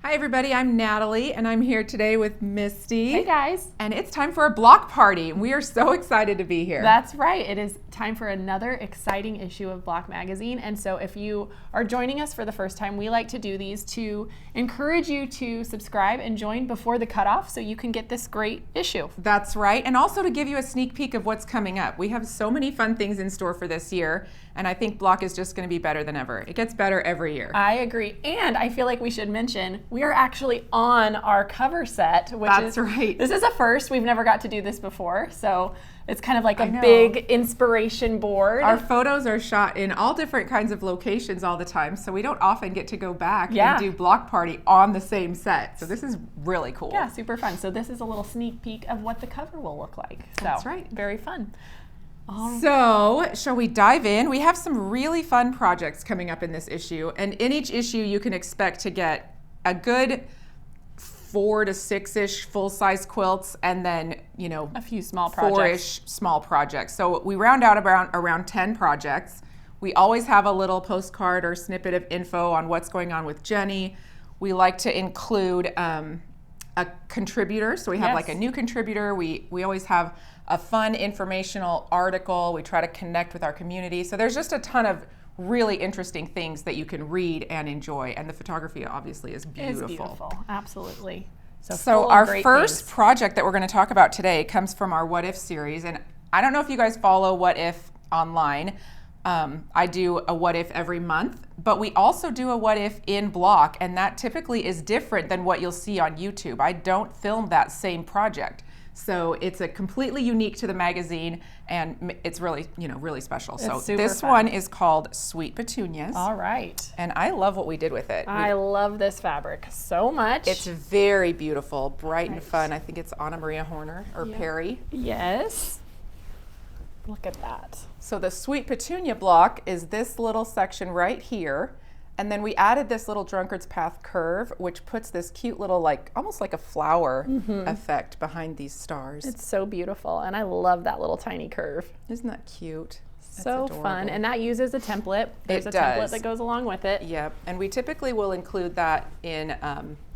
Hi everybody, I'm Natalie and I'm here today with Misty. Hey guys. And it's time for a block party. We are so excited to be here. That's right. It is time for another exciting issue of Block Magazine. And so if you are joining us for the first time, we like to do these to encourage you to subscribe and join before the cutoff so you can get this great issue. That's right. And also to give you a sneak peek of what's coming up. We have so many fun things in store for this year. And I think Block is just going to be better than ever. It gets better every year. I agree. And I feel like we should mention we are actually on our cover set, which That's right. This is a first. We've never got to do this before. So it's kind of like a big inspiration board. Our photos are shot in all different kinds of locations all the time, so we don't often get to go back and do Block Party on the same set. So this is really cool. Yeah, super fun. So this is a little sneak peek of what the cover will look like. So, that's right. Very fun. So, shall we dive in? We have some really fun projects coming up in this issue, and in each issue you can expect to get a good 4 to 6-ish full-size quilts, and then, you know, a few small projects. 4-ish small projects. So we round out around 10 projects. We always have a little postcard or snippet of info on what's going on with Jenny. We like to include a contributor, so we have like a new contributor. We always have a fun informational article. We try to connect with our community. So there's just a ton of really interesting things that you can read and enjoy. And the photography obviously is beautiful. It's beautiful, absolutely. So our first project that we're going to talk about today comes from our What If series. And I don't know if you guys follow What If online. I do a What If every month, but we also do a What If in Block, and that typically is different than what you'll see on YouTube. I don't film that same project. So it's a completely unique to the magazine, and it's really, really special. So this one is called Sweet Petunias. All right. And I love what we did with it. I love this fabric so much. It's very beautiful, bright and fun. I think it's Anna Maria Horner or Perry. Yes. Look at that. So the Sweet Petunia block is this little section right here. And then we added this little Drunkard's Path curve, which puts this cute little, almost like a flower effect behind these stars. It's so beautiful, and I love that little tiny curve. Isn't that cute? So fun, and that uses a template. There's a template that goes along with it. Yep, and we typically will include that in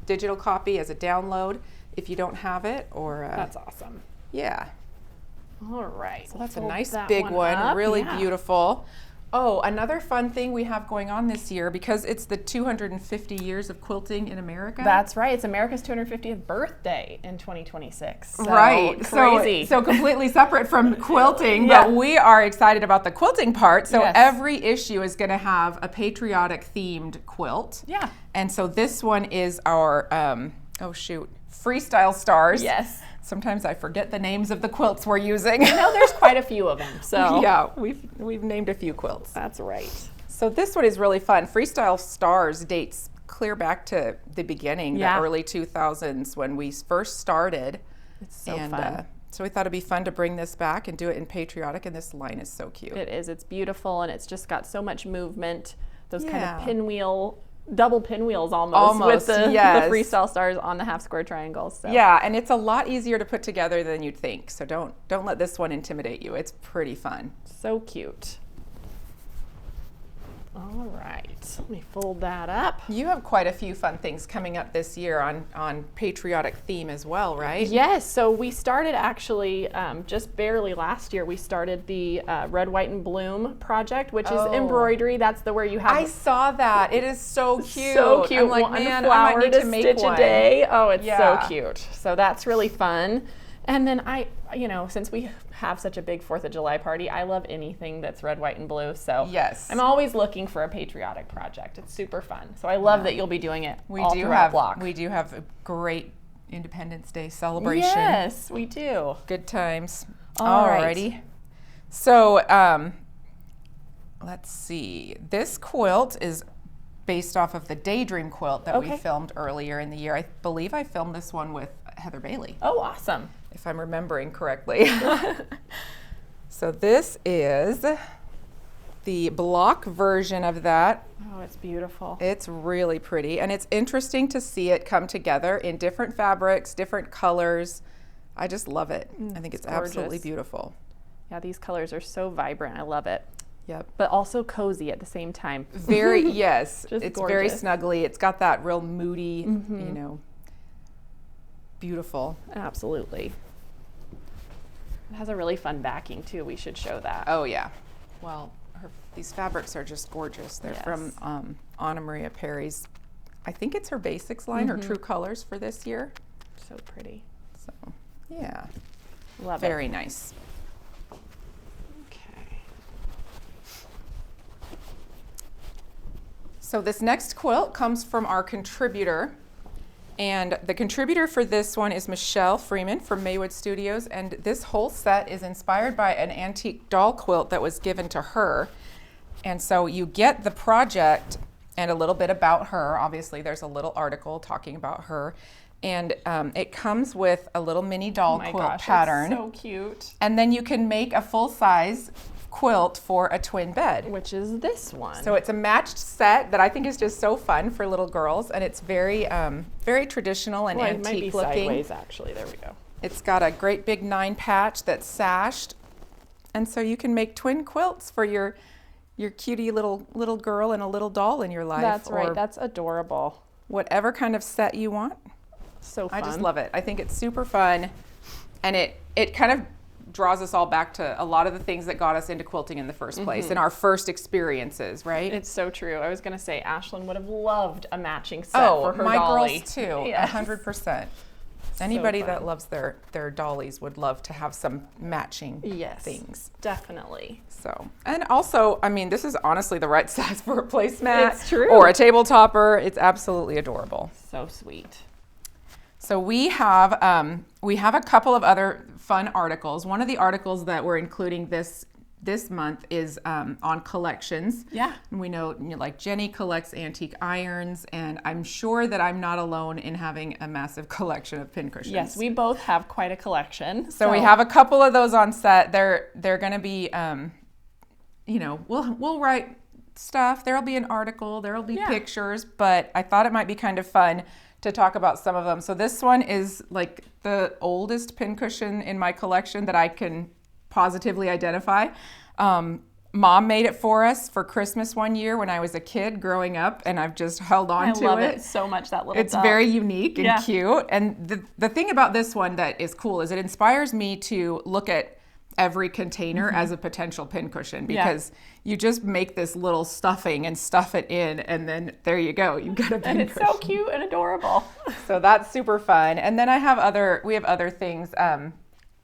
digital copy as a download if you don't have it, or... That's awesome. Yeah. All right. So that's a nice big one, really beautiful. Oh, another fun thing we have going on this year, because it's the 250 years of quilting in America. That's right. It's America's 250th birthday in 2026. So right. Crazy. So completely separate from quilting, but we are excited about the quilting part. So every issue is going to have a patriotic themed quilt. Yeah. And so this one is our, freestyle stars. Yes. Sometimes I forget the names of the quilts we're using. There's quite a few of them. So yeah, we've named a few quilts. That's right. So this one is really fun. Freestyle Stars dates clear back to the beginning, the early 2000s when we first started. It's so fun. So we thought it'd be fun to bring this back and do it in Patriotic, and this line is so cute. It is. It's beautiful, and it's just got so much movement. Those kind of pinwheel. Double pinwheels almost with the freestyle stars on the half square triangles. So. Yeah, and it's a lot easier to put together than you'd think. So don't let this one intimidate you. It's pretty fun. So cute. All right, let me fold that up. You have quite a few fun things coming up this year on patriotic theme as well, right? Yes, so we started actually just barely last year. We started the Red, White, and Bloom project, which is embroidery. That's the where you have. I saw that. It is so cute. So cute. I'm like, one man, flower I might need to make stitch one a day. Oh, it's so cute. So that's really fun. And then since we have such a big 4th of July party, I love anything that's red, white, and blue. So I'm always looking for a patriotic project. It's super fun. So I love that you'll be doing it all throughout Block. We do have a great Independence Day celebration. Yes, we do. Good times. Alrighty. So let's see. This quilt is based off of the Daydream quilt that we filmed earlier in the year. I believe I filmed this one with Heather Bailey. Oh, awesome. If I'm remembering correctly. So this is the block version of that. Oh, it's beautiful. It's really pretty, and it's interesting to see it come together in different fabrics, different colors. I just love it. I think it's absolutely beautiful. Yeah, these colors are so vibrant. I love it. Yep. But also cozy at the same time. Very, yes. It's gorgeous. Very snuggly. It's got that real moody, you know, beautiful. Absolutely. It has a really fun backing too. We should show that. Oh yeah. Well, these fabrics are just gorgeous. They're from Anna Maria Perry's, I think it's her Basics line or True Colors for this year. So pretty. So, yeah. Love it. Very nice. Okay. So this next quilt comes from our contributor. And the contributor for this one is Michelle Freeman from Maywood Studios. And this whole set is inspired by an antique doll quilt that was given to her. And so you get the project and a little bit about her. Obviously, there's a little article talking about her. And it comes with a little mini doll quilt pattern. It's so cute. And then you can make a full-size quilt for a twin bed. Which is this one. So it's a matched set that I think is just so fun for little girls, and it's very very traditional and antique it might be looking. Sideways, actually. There we go. It's got a great big 9 patch that's sashed, and so you can make twin quilts for your cutie little girl and a little doll in your life. That's right. That's adorable. Whatever kind of set you want. So fun. I just love it. I think it's super fun, and it kind of draws us all back to a lot of the things that got us into quilting in the first place and our first experiences, right? It's so true. I was going to say Ashlyn would have loved a matching set for her my dolly. Girls too, Yes. 100%. Anybody that loves their dollies would love to have some matching things. Definitely. So, and also, I mean, this is honestly the right size for a placemat. It's true. Or a table topper. It's absolutely adorable. So sweet. So we have a couple of other fun articles. One of the articles that we're including this month is on collections. Yeah. We know, like Jenny collects antique irons, and I'm sure that I'm not alone in having a massive collection of pincushions. Yes, we both have quite a collection. So we have a couple of those on set. They're going to be, we'll write stuff. There'll be an article. There'll be pictures. But I thought it might be kind of fun to talk about some of them. So this one is like the oldest pincushion in my collection that I can positively identify. Mom made it for us for Christmas one year when I was a kid growing up, and I've just held on to it. I love it so much, that little It's very unique and cute. And the thing about this one that is cool is it inspires me to look at every container as a potential pincushion, because you just make this little stuffing and stuff it in, and then there you go, you've got a pincushion. And it's so cute and adorable. So that's super fun. And then we have other things.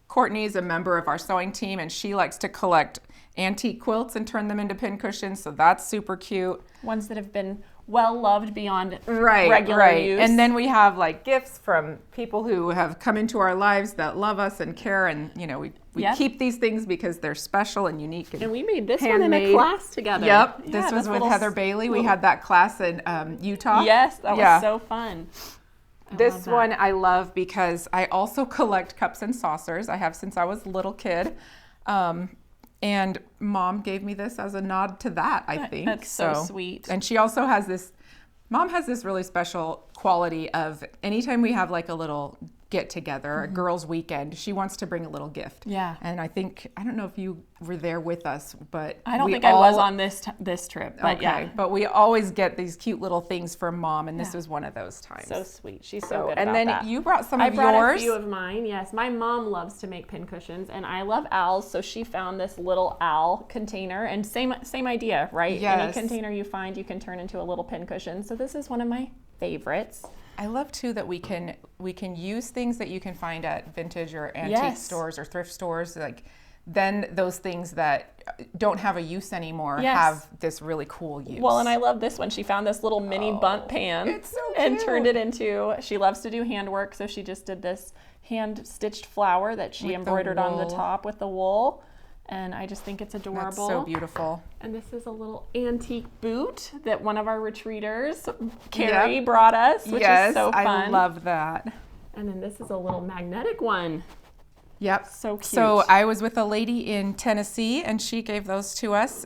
Courtney's a member of our sewing team, and she likes to collect antique quilts and turn them into pincushions, so that's super cute. Ones that have been well loved beyond regular use. And then we have like gifts from people who have come into our lives that love us and care, and we keep these things because they're special and unique. And we made this one in a class together. Yep, this was with Heather Bailey. We had that class in Utah. Yes, that was so fun. This one I love because I also collect cups and saucers. I have since I was a little kid. And Mom gave me this as a nod to that, I think. That's so sweet. And she also has this, Mom has this really special quality of anytime we have like a little get together, a girls' weekend, she wants to bring a little gift. Yeah. And I don't know if you were there with us, but I don't think I was on this trip, but But we always get these cute little things from Mom, and this was one of those times. So sweet. She's so good and about then that. you brought some of yours. I brought a few of mine, yes. My mom loves to make pincushions, and I love owls, so she found this little owl container, and same idea, right? Yes. Any container you find, you can turn into a little pincushion. So this is one of my favorites. I love too that we can use things that you can find at vintage or antique stores or thrift stores, like then those things that don't have a use anymore have this really cool use. Well, and I love this one. She found this little mini bunt pan and turned it into, she loves to do handwork, so she just did this hand stitched flower that she embroidered on the top with the wool. And I just think it's adorable. That's so beautiful. And this is a little antique boot that one of our retreaters, Carrie, brought us, which is so fun. I love that. And then this is a little magnetic one. Yep. So cute. So I was with a lady in Tennessee, and she gave those to us.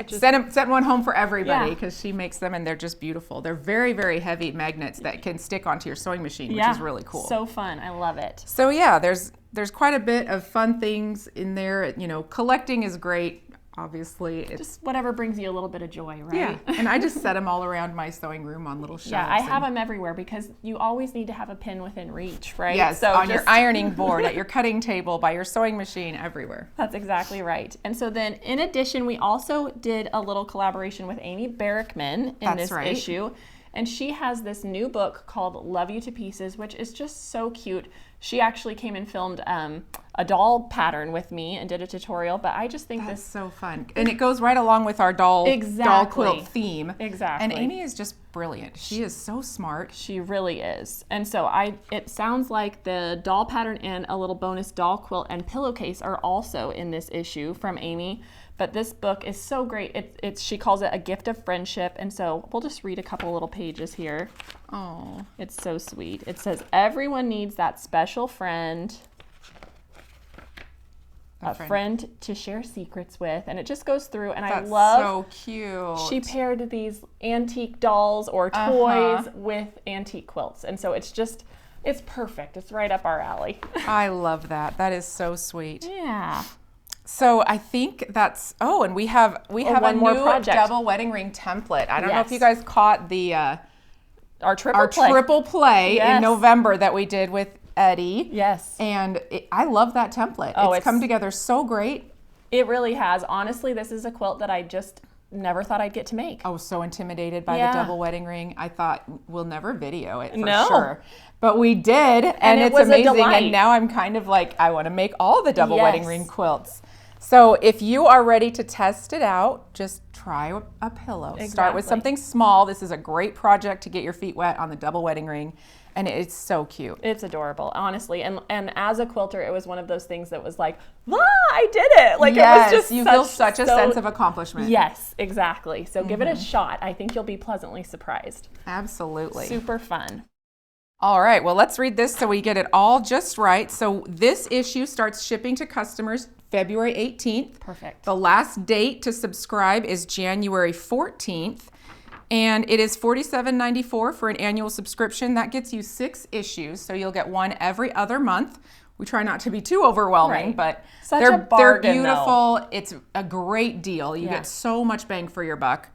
Sent one home for everybody because she makes them, and they're just beautiful. They're very, very heavy magnets that can stick onto your sewing machine, which is really cool. So fun. I love it. So there's quite a bit of fun things in there. Collecting is great. obviously. Just whatever brings you a little bit of joy, right? Yeah, and I just set them all around my sewing room on little shelves. Yeah, I have them everywhere because you always need to have a pin within reach, right? Yes, so on your ironing board, at your cutting table, by your sewing machine, everywhere. That's exactly right. And so then in addition, we also did a little collaboration with Amy Barrickman in this issue. And she has this new book called Love You to Pieces, which is just so cute. She actually came and filmed a doll pattern with me and did a tutorial, but I just think that's so fun. And it goes right along with our doll quilt theme. Exactly. And Amy is just brilliant. She is so smart. She really is. And so it sounds like the doll pattern and a little bonus doll quilt and pillowcase are also in this issue from Amy. But this book is so great. She calls it a gift of friendship. And so we'll just read a couple little pages here. Oh, it's so sweet. It says, everyone needs that special friend, a friend to share secrets with. And it just goes through. And I love, so cute. She paired these antique dolls or toys with antique quilts. And so it's perfect. It's right up our alley. I love that. That is so sweet. Yeah. So I think that's, and we have a new double wedding ring template. I don't know if you guys caught the our triple play in November that we did with Eddie. Yes. And I love that template. It's come together so great. It really has. Honestly, this is a quilt that I just never thought I'd get to make. I was so intimidated by the double wedding ring. I thought we'll never video it for sure. But we did, and it's amazing. And now I'm kind of like, I want to make all the double wedding ring quilts. So if you are ready to test it out, just try a pillow. Exactly. Start with something small. This is a great project to get your feet wet on the double wedding ring. And it's so cute. It's adorable, honestly. And as a quilter, it was one of those things that was like, I did it. Like, it was just you feel such a sense of accomplishment. Yes, exactly. So give it a shot. I think you'll be pleasantly surprised. Absolutely. Super fun. All right, well, let's read this so we get it all just right. So this issue starts shipping to customers February 18th. Perfect. The last date to subscribe is January 14th. And it is $47.94 for an annual subscription. That gets you 6 issues, so you'll get one every other month. We try not to be too overwhelming, but they're beautiful. Though. It's a great deal. You get so much bang for your buck.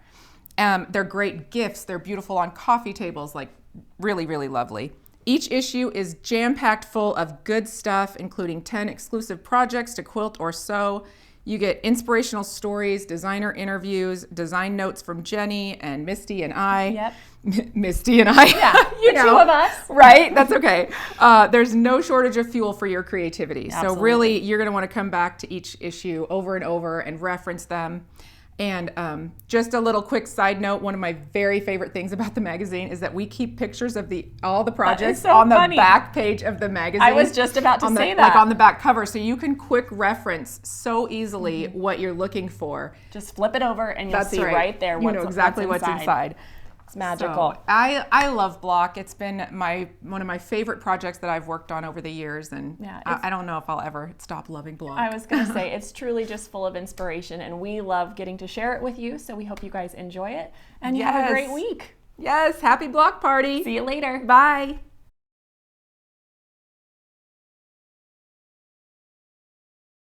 They're great gifts. They're beautiful on coffee tables, like really, really lovely. Each issue is jam-packed full of good stuff, including 10 exclusive projects to quilt or sew. You get inspirational stories, designer interviews, design notes from Jenny and Misty and I. Yep. Misty and I. Yeah, you two of us. Right? That's okay. There's no shortage of fuel for your creativity. Absolutely. So really, you're going to want to come back to each issue over and over and reference them. And just a little quick side note, one of my very favorite things about the magazine is that we keep pictures of all the projects on the back page of the magazine. I was just about to say that. Like on the back cover, so you can quick reference so easily what you're looking for. Just flip it over and you'll see right there what's inside. It's magical. So, I love block. It's been one of my favorite projects that I've worked on over the years, and I don't know if I'll ever stop loving block. I was going to say, it's truly just full of inspiration, and we love getting to share it with you, so we hope you guys enjoy it, and you have a great week. Yes, happy block party. See you later. Bye.